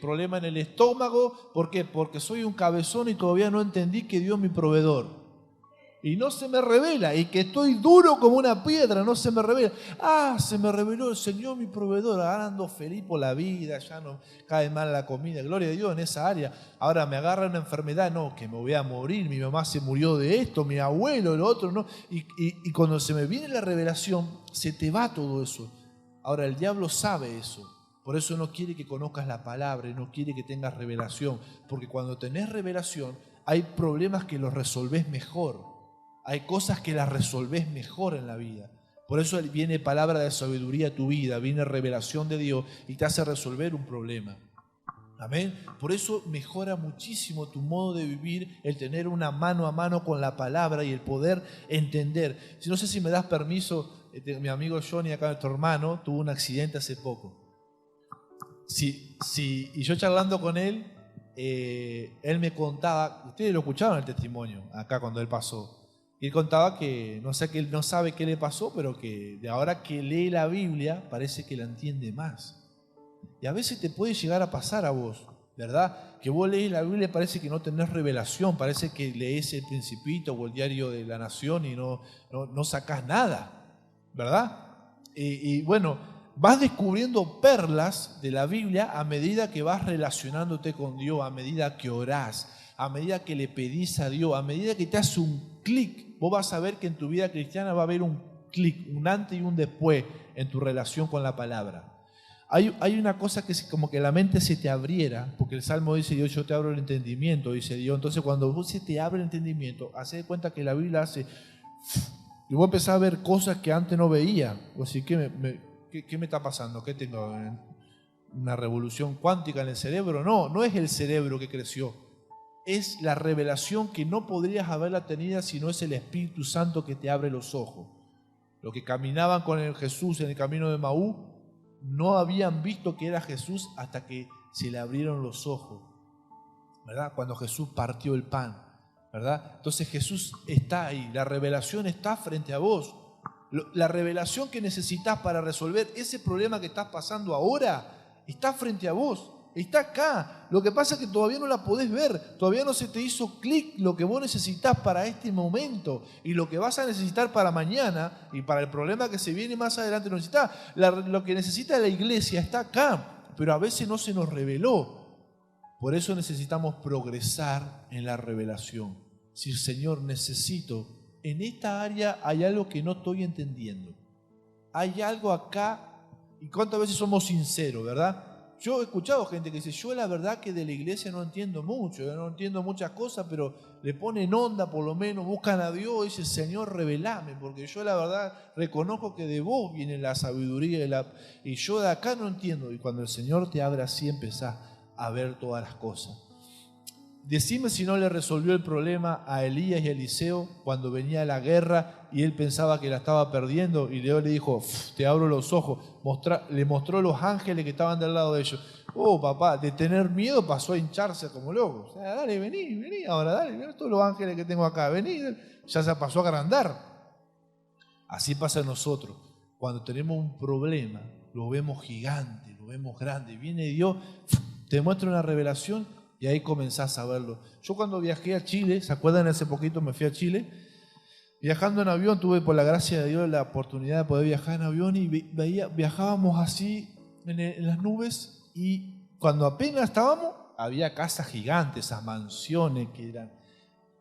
problema en el estómago. ¿Por qué? Porque soy un cabezón y todavía no entendí que Dios es mi proveedor. y no se me revela, y que estoy duro como una piedra, no se me revela. Ah, se me reveló el Señor mi proveedor, ahora ando feliz por la vida, ya no cae mal la comida, gloria a Dios en esa área. Ahora me agarra una enfermedad, no, que me voy a morir, mi mamá se murió de esto, mi abuelo, lo otro, no. Y cuando se me viene la revelación, se te va todo eso. Ahora el diablo sabe eso, por eso no quiere que conozcas la palabra y no quiere que tengas revelación, porque cuando tenés revelación hay problemas que los resolvés mejor. Hay cosas que las resolvés mejor en la vida. Por eso viene palabra de sabiduría a tu vida, viene revelación de Dios y te hace resolver un problema. Amén. Por eso mejora muchísimo tu modo de vivir el tener una mano a mano con la palabra y el poder entender. Si no sé si me das permiso, mi amigo Johnny, acá nuestro hermano, tuvo un accidente hace poco. Y yo charlando con él me contaba, ustedes lo escucharon el testimonio acá cuando él pasó. Y él contaba que no sabe qué le pasó, pero que de ahora que lee la Biblia parece que la entiende más. Y a veces te puede llegar a pasar a vos, ¿verdad? Que vos lees la Biblia y parece que no tenés revelación, parece que lees el Principito o el Diario de la Nación y no sacás nada, ¿verdad? Y bueno, vas descubriendo perlas de la Biblia a medida que vas relacionándote con Dios, a medida que orás, a medida que le pedís a Dios, a medida que te hace un clic. Vos vas a ver que en tu vida cristiana va a haber un clic, un antes y un después en tu relación con la palabra. Hay una cosa que es como que la mente se te abriera, porque el Salmo dice, Dios, yo te abro el entendimiento, dice Dios. Entonces cuando vos se te abre el entendimiento, hacé de cuenta que la Biblia hace, y vos empezás a ver cosas que antes no veía. O así, ¿qué me está pasando? ¿Qué tengo? ¿Una revolución cuántica en el cerebro? No es el cerebro que creció. Es la revelación que no podrías haberla tenido si no es el Espíritu Santo que te abre los ojos. Los que caminaban con el Jesús en el camino de Maú no habían visto que era Jesús hasta que se le abrieron los ojos, ¿verdad? Cuando Jesús partió el pan, ¿verdad? Entonces Jesús está ahí, la revelación está frente a vos. La revelación que necesitas para resolver ese problema que estás pasando ahora está frente a vos. Está acá. Lo que pasa es que todavía no la podés ver. Todavía no se te hizo clic lo que vos necesitas para este momento. Y lo que vas a necesitar para mañana y para el problema que se viene más adelante no necesitas. Lo que necesita la iglesia está acá. Pero a veces no se nos reveló. Por eso necesitamos progresar en la revelación. Si Señor, necesito, en esta área hay algo que no estoy entendiendo. Hay algo acá. Y cuántas veces somos sinceros, ¿verdad? Yo he escuchado gente que dice, yo la verdad que de la iglesia no entiendo mucho, yo no entiendo muchas cosas, pero le ponen onda por lo menos, buscan a Dios y dicen, Señor, revelame, porque yo la verdad reconozco que de vos viene la sabiduría y yo de acá no entiendo. Y cuando el Señor te abre así, empezás a ver todas las cosas. Decime si no le resolvió el problema a Elías y a Eliseo cuando venía la guerra y él pensaba que la estaba perdiendo y Dios le dijo, te abro los ojos, le mostró los ángeles que estaban del lado de ellos. Oh papá, de tener miedo pasó a hincharse como loco. O sea, dale, vení, ahora dale, mirá todos los ángeles que tengo acá, vení, ya se pasó a agrandar. Así pasa a nosotros, cuando tenemos un problema, lo vemos gigante, lo vemos grande, viene Dios, te muestra una revelación y ahí comenzás a verlo. Yo cuando viajé a Chile, ¿se acuerdan? Hace poquito me fui a Chile. Viajando en avión, tuve por la gracia de Dios la oportunidad de poder viajar en avión y viajábamos así en las nubes y cuando apenas estábamos, había casas gigantes, esas mansiones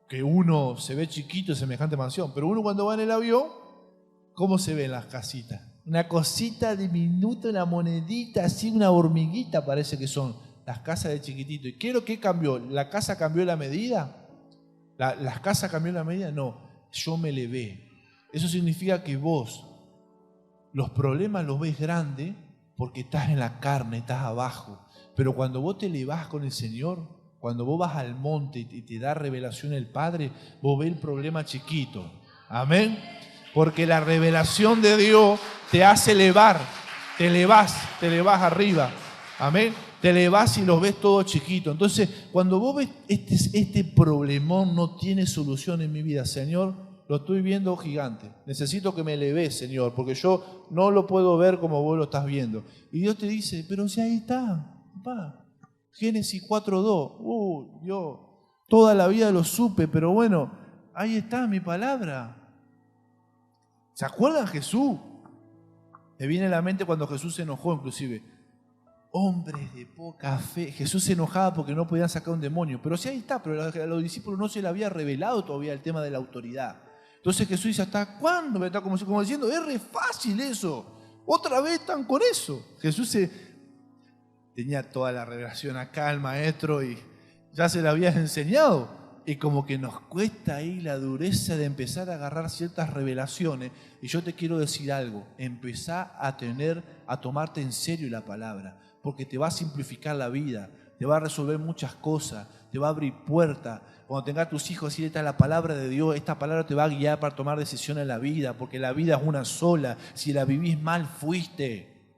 que uno se ve chiquito, semejante mansión, pero uno cuando va en el avión, ¿cómo se ven las casitas? Una cosita diminuta, una monedita, así una hormiguita parece que son. Las casas de chiquitito. ¿Y qué es lo que cambió? ¿La casa cambió la medida? ¿Las casas cambió la medida? No, yo me elevé. Eso significa que vos los problemas los ves grandes porque estás en la carne, estás abajo. Pero cuando vos te elevás con el Señor, cuando vos vas al monte y te da revelación el Padre, vos ves el problema chiquito. Amén. Porque la revelación de Dios te hace elevar, te elevás arriba. Amén. Te elevás y los ves todo chiquito. Entonces, cuando vos ves este problemón no tiene solución en mi vida, Señor, lo estoy viendo gigante. Necesito que me eleves, Señor, porque yo no lo puedo ver como vos lo estás viendo. Y Dios te dice, pero si ahí está, papá. Génesis 4:2. Yo toda la vida lo supe, pero bueno, Ahí está mi palabra. ¿Se acuerdan Jesús? Me viene a la mente cuando Jesús se enojó inclusive. Hombres de poca fe. Jesús se enojaba porque no podían sacar un demonio. Pero sí, ahí está, pero a los discípulos no se le había revelado todavía el tema de la autoridad. Entonces Jesús dice, ¿hasta cuándo? Está como diciendo, es re fácil eso. Otra vez están con eso. Jesús tenía toda la revelación acá, el maestro, y ya se la había enseñado. Y como que nos cuesta ahí la dureza de empezar a agarrar ciertas revelaciones. Y yo te quiero decir algo, empezá a tomarte en serio la palabra, porque te va a simplificar la vida, te va a resolver muchas cosas, te va a abrir puertas. Cuando tengas tus hijos, decir, esta es la palabra de Dios, esta palabra te va a guiar para tomar decisiones en la vida, porque la vida es una sola, si la vivís mal, fuiste.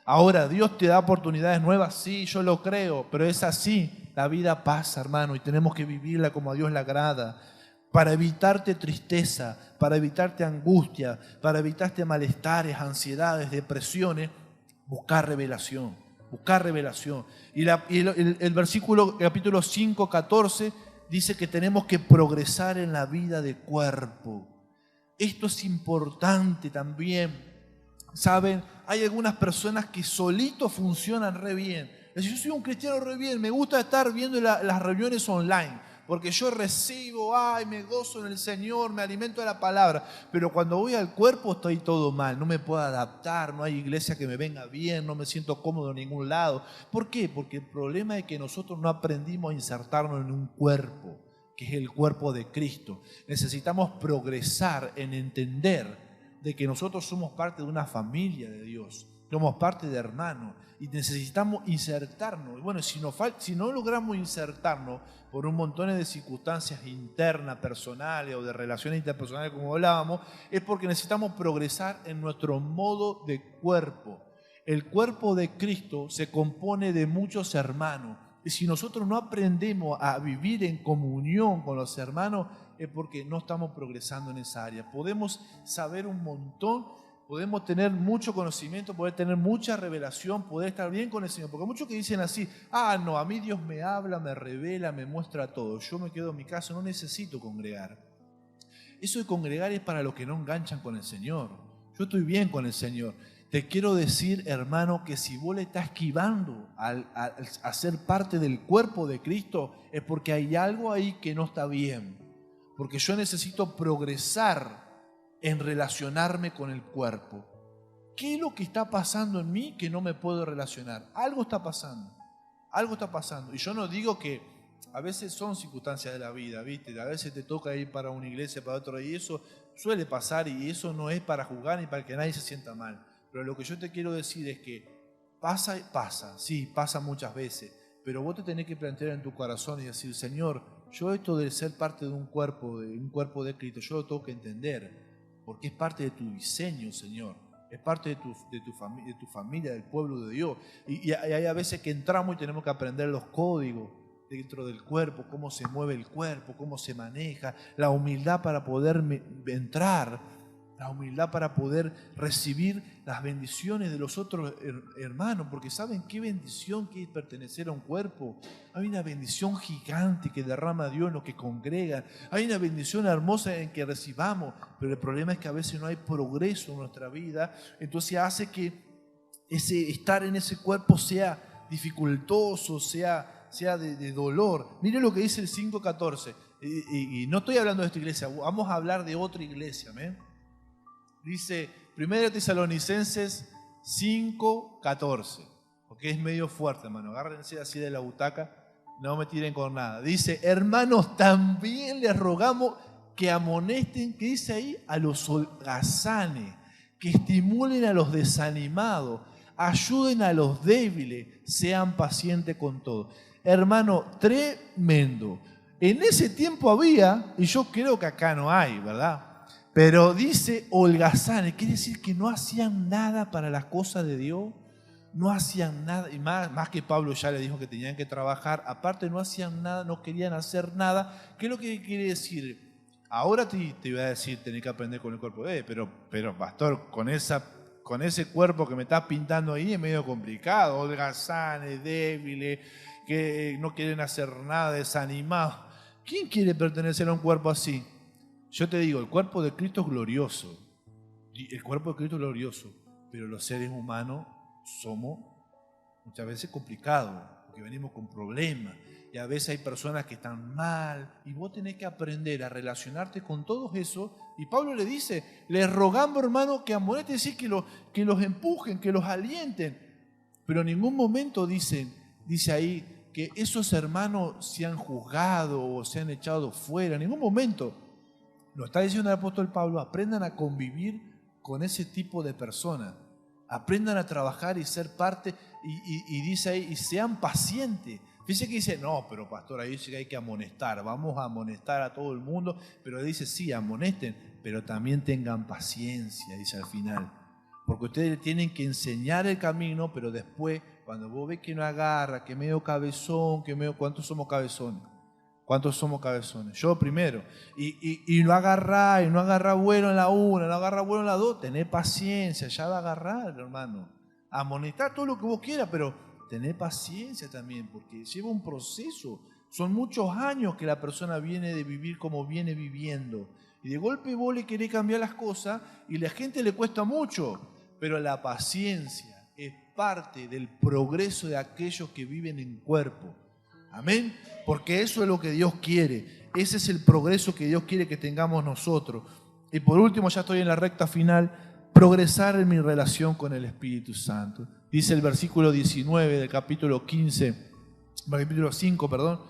Ahora, ¿Dios te da oportunidades nuevas? Sí, yo lo creo, pero es así. La vida pasa, hermano, y tenemos que vivirla como a Dios le agrada. Para evitarte tristeza, para evitarte angustia, para evitarte malestares, ansiedades, depresiones, buscar revelación, buscar revelación. Y el versículo, capítulo 5, 14, dice que tenemos que progresar en la vida de cuerpo. Esto es importante también. ¿Saben? Hay algunas personas que solitos funcionan re bien. Es decir, yo soy un cristiano re bien, me gusta estar viendo las reuniones online, porque yo recibo, me gozo en el Señor, me alimento de la palabra, pero cuando voy al cuerpo estoy todo mal, no me puedo adaptar, no hay iglesia que me venga bien, no me siento cómodo en ningún lado. ¿Por qué? Porque el problema es que nosotros no aprendimos a insertarnos en un cuerpo, que es el cuerpo de Cristo. Necesitamos progresar en entender de que nosotros somos parte de una familia de Dios, somos parte de hermanos y necesitamos insertarnos. Bueno, si no logramos insertarnos por un montón de circunstancias internas, personales o de relaciones interpersonales como hablábamos, es porque necesitamos progresar en nuestro modo de cuerpo. El cuerpo de Cristo se compone de muchos hermanos y si nosotros no aprendemos a vivir en comunión con los hermanos, es porque no estamos progresando en esa área. Podemos saber un montón, podemos tener mucho conocimiento, poder tener mucha revelación, poder estar bien con el Señor. Porque muchos que dicen así, no, a mí Dios me habla, me revela, me muestra todo. Yo me quedo en mi casa, no necesito congregar. Eso de congregar es para los que no enganchan con el Señor. Yo estoy bien con el Señor. Te quiero decir, hermano, que si vos le estás esquivando a ser parte del cuerpo de Cristo, es porque hay algo ahí que no está bien. Porque yo necesito progresar en relacionarme con el cuerpo. ¿Qué es lo que está pasando en mí que no me puedo relacionar? Algo está pasando. Algo está pasando. Y yo no digo que a veces son circunstancias de la vida, ¿viste? A veces te toca ir para una iglesia, para otra, y eso suele pasar, y eso no es para juzgar ni para que nadie se sienta mal. Pero lo que yo te quiero decir es que pasa, sí, pasa muchas veces, pero vos te tenés que plantear en tu corazón y decir, Señor, yo esto de ser parte de un cuerpo de Cristo, yo lo tengo que entender, porque es parte de tu diseño, Señor, es parte de tu familia, del pueblo de Dios. Y hay a veces que entramos y tenemos que aprender los códigos dentro del cuerpo, cómo se mueve el cuerpo, cómo se maneja, la humildad para poder entrar, la humildad para poder recibir las bendiciones de los otros hermanos, porque ¿saben qué bendición que es pertenecer a un cuerpo? Hay una bendición gigante que derrama Dios en los que congregan, hay una bendición hermosa en que recibamos, pero el problema es que a veces no hay progreso en nuestra vida, entonces hace que estar en ese cuerpo sea dificultoso, sea de dolor. Miren lo que dice el 5:14, y no estoy hablando de esta iglesia, vamos a hablar de otra iglesia, ¿ven? Dice 1 Tesalonicenses 5:14, porque es medio fuerte, hermano. Agárrense así de la butaca, no me tiren con nada. Dice, hermanos, también les rogamos que amonesten, ¿qué dice ahí? A los holgazanes, que estimulen a los desanimados, ayuden a los débiles, sean pacientes con todo. Hermano, tremendo. En ese tiempo había, y yo creo que acá no hay, ¿verdad? Pero dice holgazanes, quiere decir que no hacían nada para las cosas de Dios, no hacían nada, y más que Pablo ya le dijo que tenían que trabajar, aparte no hacían nada, no querían hacer nada. ¿Qué es lo que quiere decir? Ahora te iba a decir, tenés que aprender con el cuerpo, pero pastor, con ese cuerpo que me estás pintando ahí es medio complicado, holgazanes, débiles, que no quieren hacer nada, desanimados. ¿Quién quiere pertenecer a un cuerpo así? Yo te digo, el cuerpo de Cristo es glorioso. El cuerpo de Cristo es glorioso, pero los seres humanos somos muchas veces complicados, porque venimos con problemas. Y a veces hay personas que están mal, y vos tenés que aprender a relacionarte con todos esos. Y Pablo le dice, les rogamos, hermano, que amonesten, decir que los empujen, que los alienten. Pero en ningún momento dice ahí que esos hermanos se han juzgado o se han echado fuera. En ningún momento. Lo está diciendo el apóstol Pablo, aprendan a convivir con ese tipo de personas. Aprendan a trabajar y ser parte, y dice ahí, y sean pacientes. Fíjese que dice, no, pero pastor, ahí dice que hay que amonestar, vamos a amonestar a todo el mundo, pero dice, sí, amonesten, pero también tengan paciencia, dice al final. Porque ustedes tienen que enseñar el camino, pero después, cuando vos ves que no agarra, que medio cabezón, ¿cuántos somos cabezones? ¿Cuántos somos cabezones? Yo primero. Y no agarra vuelo en la una, no agarra vuelo en la dos. Tené paciencia, ya va a agarrar, hermano. Amonestar todo lo que vos quieras, pero tené paciencia también, porque lleva un proceso. Son muchos años que la persona viene de vivir como viene viviendo. Y de golpe vos le querés cambiar las cosas y a la gente le cuesta mucho. Pero la paciencia es parte del progreso de aquellos que viven en cuerpo. Amén, porque eso es lo que Dios quiere. Ese es el progreso que Dios quiere que tengamos nosotros. Y por último, ya estoy en la recta final, progresar en mi relación con el Espíritu Santo. Dice el versículo 19 del capítulo 5,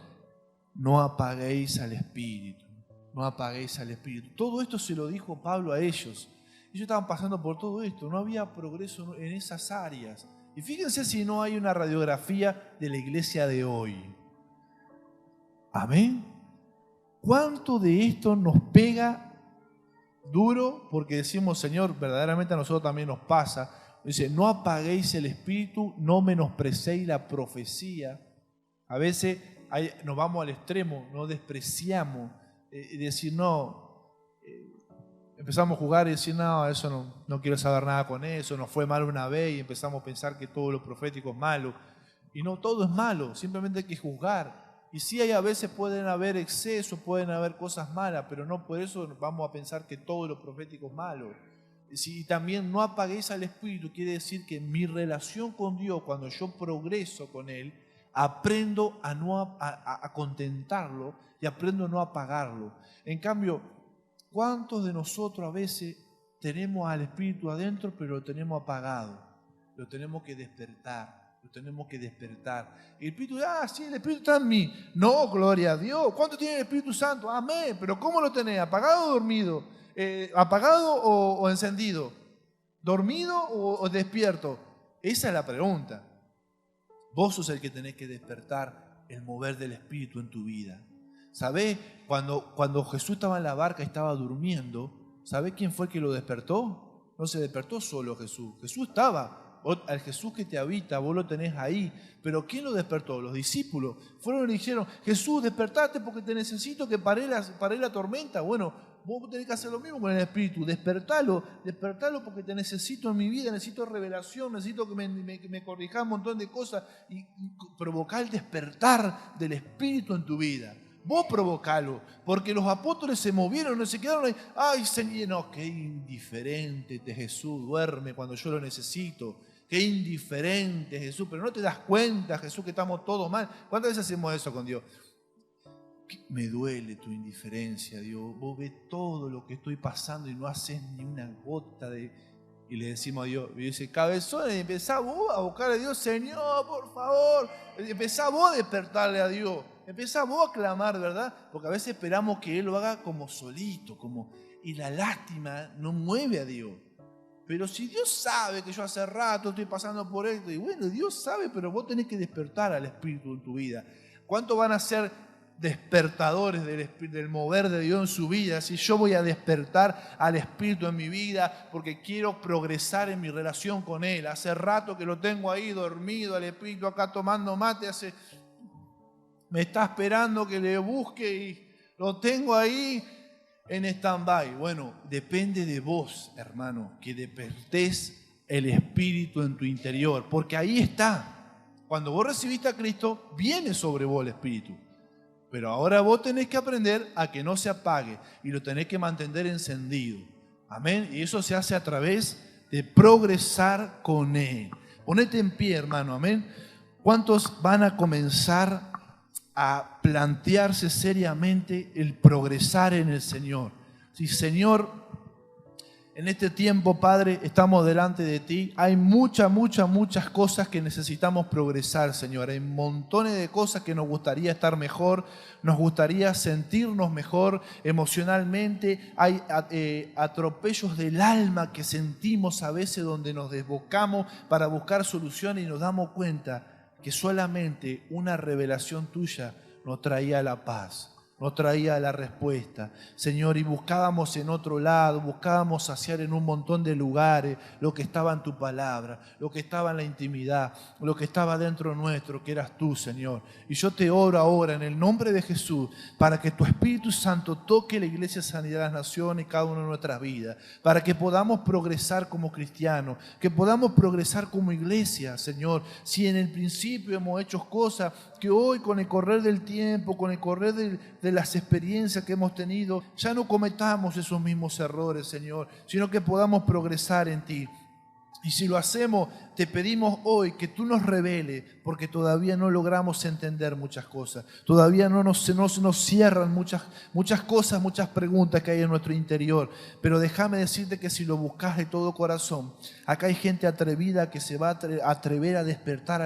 no apaguéis al Espíritu, no apaguéis al Espíritu. Todo esto se lo dijo Pablo a ellos. Ellos estaban pasando por todo esto, no había progreso en esas áreas. Y fíjense si no hay una radiografía de la iglesia de hoy. Amén. ¿Cuánto de esto nos pega duro? Porque decimos, Señor, verdaderamente a nosotros también nos pasa. Dice, no apaguéis el espíritu, no menosprecéis la profecía. A veces nos vamos al extremo, no despreciamos. Decir, no, empezamos a jugar y decir, no, eso no quiero saber nada con eso, nos fue mal una vez y empezamos a pensar que todo lo profético es malo. Y no todo es malo, simplemente hay que juzgar. Y sí, a veces pueden haber excesos, pueden haber cosas malas, pero no por eso vamos a pensar que todo lo profético es malo. Y también no apaguéis al Espíritu, quiere decir que mi relación con Dios, cuando yo progreso con Él, aprendo a contentarlo y aprendo a no apagarlo. En cambio, ¿cuántos de nosotros a veces tenemos al Espíritu adentro, pero lo tenemos apagado? Lo tenemos que despertar. Lo tenemos que despertar. El Espíritu, sí, el Espíritu está en mí. No, gloria a Dios. ¿Cuánto tiene el Espíritu Santo? Amén. Pero ¿cómo lo tenés? ¿Apagado o dormido? ¿Apagado o encendido? ¿Dormido o despierto? Esa es la pregunta. Vos sos el que tenés que despertar el mover del Espíritu en tu vida. ¿Sabés? Cuando Jesús estaba en la barca y estaba durmiendo, ¿sabés quién fue el que lo despertó? No se despertó solo Jesús. Jesús estaba. Al Jesús que te habita, vos lo tenés ahí. Pero ¿quién lo despertó? Los discípulos. Fueron y le dijeron, Jesús, despertate porque te necesito que pare la tormenta. Bueno, vos tenés que hacer lo mismo con el Espíritu. Despertalo porque te necesito en mi vida, necesito revelación, necesito que me corrijas un montón de cosas y provocar el despertar del Espíritu en tu vida. Vos provocalo, porque los apóstoles se movieron, no se quedaron ahí. Ay, Señor, no, qué indiferente este Jesús, duerme cuando yo lo necesito. Qué indiferente Jesús, pero no te das cuenta, Jesús, que estamos todos mal. ¿Cuántas veces hacemos eso con Dios? Me duele tu indiferencia, Dios. Vos ves todo lo que estoy pasando y no haces ni una gota de... Y le decimos a Dios, y dice, cabezón, empezá vos a buscar a Dios, Señor, por favor. Empezá vos a despertarle a Dios. Empezá vos a clamar, ¿verdad? Porque a veces esperamos que Él lo haga como solito, y la lástima no mueve a Dios. Pero si Dios sabe que yo hace rato estoy pasando por esto, y bueno, Dios sabe, pero vos tenés que despertar al Espíritu en tu vida. ¿Cuánto van a ser despertadores del mover de Dios en su vida? Si yo voy a despertar al Espíritu en mi vida porque quiero progresar en mi relación con Él. Hace rato que lo tengo ahí dormido, al Espíritu acá tomando mate, me está esperando que le busque y lo tengo ahí en stand-by. Bueno, depende de vos, hermano, que despertés el Espíritu en tu interior, porque ahí está. Cuando vos recibiste a Cristo, viene sobre vos el Espíritu. Pero ahora vos tenés que aprender a que no se apague y lo tenés que mantener encendido. Amén. Y eso se hace a través de progresar con Él. Ponete en pie, hermano. Amén. ¿Cuántos van a comenzar a plantearse seriamente el progresar en el Señor? Sí, Señor, en este tiempo, Padre, estamos delante de ti. Hay muchas cosas que necesitamos progresar, Señor. Hay montones de cosas que nos gustaría estar mejor, nos gustaría sentirnos mejor emocionalmente. Hay atropellos del alma que sentimos a veces donde nos desbocamos para buscar soluciones y nos damos cuenta que solamente una revelación tuya nos traía la paz. No traía la respuesta, Señor, y buscábamos en otro lado, buscábamos saciar en un montón de lugares lo que estaba en tu palabra, lo que estaba en la intimidad, lo que estaba dentro nuestro, que eras tú, Señor. Y yo te oro ahora en el nombre de Jesús para que tu Espíritu Santo toque la Iglesia Sanidad de las Naciones y cada una de nuestras vidas, para que podamos progresar como cristianos, que podamos progresar como iglesia, Señor. Si en el principio hemos hecho cosas que hoy con el correr del tiempo, con el correr de las experiencias que hemos tenido, ya no cometamos esos mismos errores, Señor, sino que podamos progresar en ti. Y si lo hacemos, te pedimos hoy que tú nos reveles, porque todavía no logramos entender muchas cosas. Todavía no nos cierran muchas cosas, muchas preguntas que hay en nuestro interior. Pero déjame decirte que si lo buscas de todo corazón, acá hay gente atrevida que se va a atrever a despertar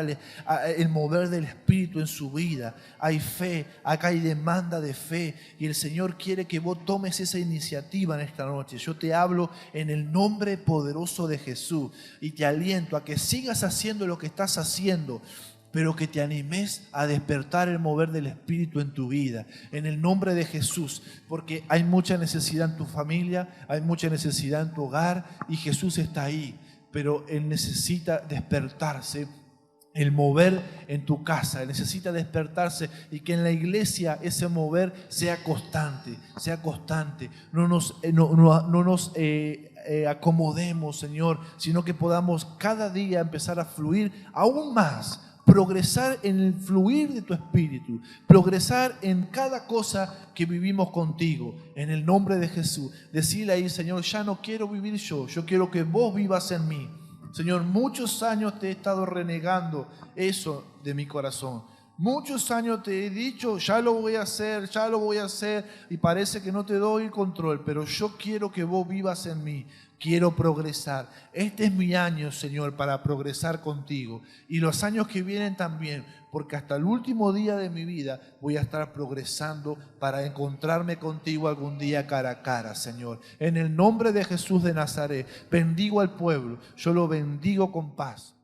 el mover del Espíritu en su vida. Hay fe, acá hay demanda de fe. Y el Señor quiere que vos tomes esa iniciativa en esta noche. Yo te hablo en el nombre poderoso de Jesús. Y te aliento a que sigas haciendo lo que estás haciendo, pero que te animes a despertar el mover del Espíritu en tu vida, en el nombre de Jesús, porque hay mucha necesidad en tu familia, hay mucha necesidad en tu hogar, y Jesús está ahí, pero Él necesita despertarse. El mover en tu casa, Él necesita despertarse, y que en la iglesia ese mover sea constante, no nos acomodemos, Señor, sino que podamos cada día empezar a fluir aún más, progresar en el fluir de tu Espíritu, progresar en cada cosa que vivimos contigo, en el nombre de Jesús. Decirle ahí, Señor, ya no quiero vivir yo quiero que vos vivas en mí. Señor, muchos años te he estado renegando eso de mi corazón. Muchos años te he dicho, ya lo voy a hacer, y parece que no te doy el control, pero yo quiero que vos vivas en mí, quiero progresar. Este es mi año, Señor, para progresar contigo, y los años que vienen también, porque hasta el último día de mi vida voy a estar progresando para encontrarme contigo algún día cara a cara, Señor. En el nombre de Jesús de Nazaret, bendigo al pueblo, yo lo bendigo con paz.